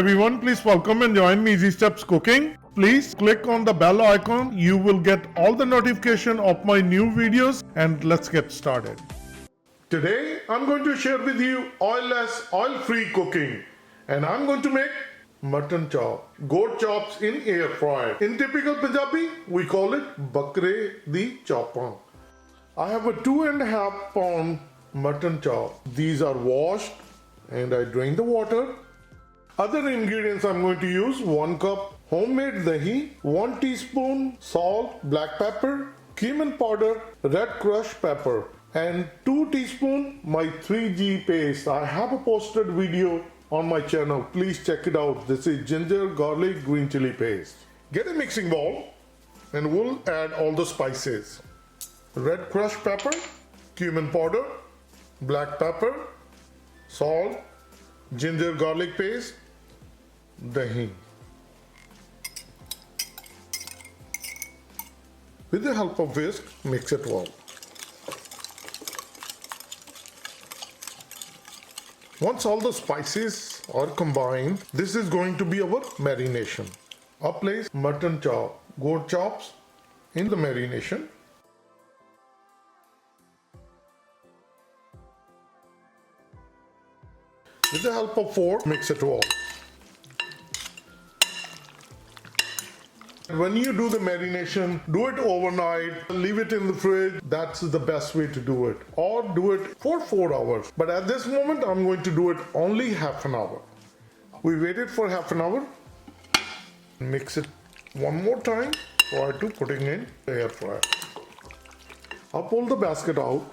everyone, please welcome and join me Easy Steps Cooking. Please click on the bell icon. You will get all the notification of my new videos, and let's get started. Today I'm going to share with you oil-less, oil-free cooking, and I'm going to make mutton chop, goat chops in air fryer. In typical Punjabi, we call it Bakre di chopang. I have a 2.5 pound mutton chop. These are washed and I drain the water. Other ingredients I'm going to use: 1 cup homemade dahi, 1 teaspoon salt, black pepper, cumin powder, red crushed pepper, and 2 teaspoon my 3G paste. I have a posted video on my channel. Please check it out. This is ginger, garlic, green chili paste. Get a mixing bowl and we'll add all the spices: red crushed pepper, cumin powder, black pepper, salt, ginger garlic paste, dahi. With the help of whisk, mix it well. Once all the spices are combined, this is going to be our marination. I'll place mutton chop, goat chops in the marination. With the help of fork, mix it well. When you do the marination, do it overnight, leave it in the fridge. That's the best way to do it. Or do it for 4 hours. But at this moment, I'm going to do it only half an hour. We waited for half an hour. Mix it one more time prior to putting in the air fryer. I'll pull the basket out.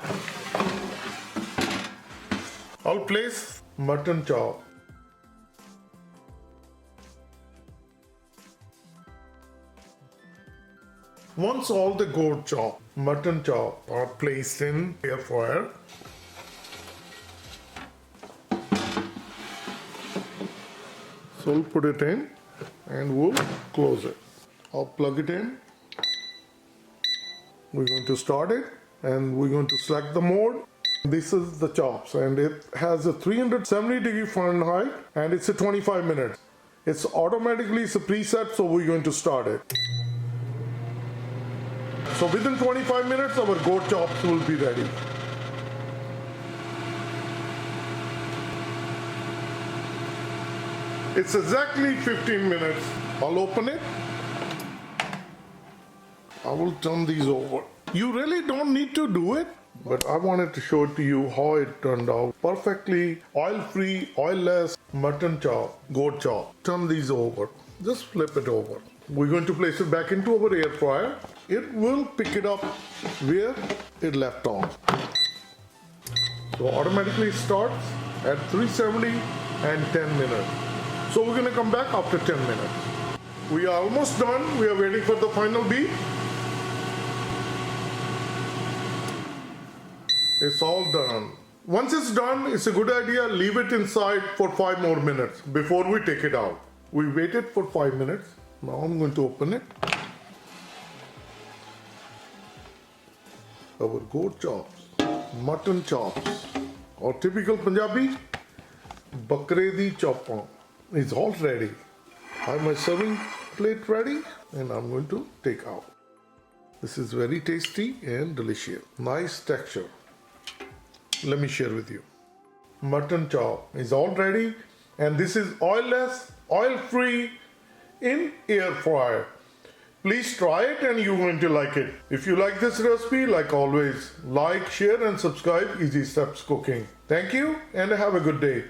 I'll place mutton chop. Once all the goat chop, mutton chop are placed in air fryer, so we'll put it in and we'll close it. I'll plug it in. We're going to start it and we're going to select the mode. This is the chops and it has a 370 Fahrenheit and it's a 25 minutes. It's automatically, it's a preset, so we're going to start it. So within 25 minutes our goat chops will be ready. It's exactly 15 minutes. I'll open it. I will turn these over. You really don't need to do it, but I wanted to show it to you how it turned out. Perfectly oil-free, oil-less mutton chop, goat chop. Turn these over. Just flip it over. We're going to place it back into our air fryer. It will pick it up where it left off. So automatically starts at 370 and 10 minutes. So we're going to come back after 10 minutes. We are almost done. We are waiting for the final beat. It's all done. Once it's done, it's a good idea, leave it inside for 5 more minutes before we take it out. We waited for 5 minutes. Now I'm going to open it. Our goat chops, mutton chops, or typical Punjabi, Bakre di chopang is all ready. I have my serving plate ready and I'm going to take out. This is very tasty and delicious. Nice texture. Let me share with you. Mutton chop is all ready and this is oil-less, oil-free in air fryer. Please try it and you're going to like it. If you like this recipe, like always, like, share and subscribe Easy Steps Cooking. Thank you and have a good day.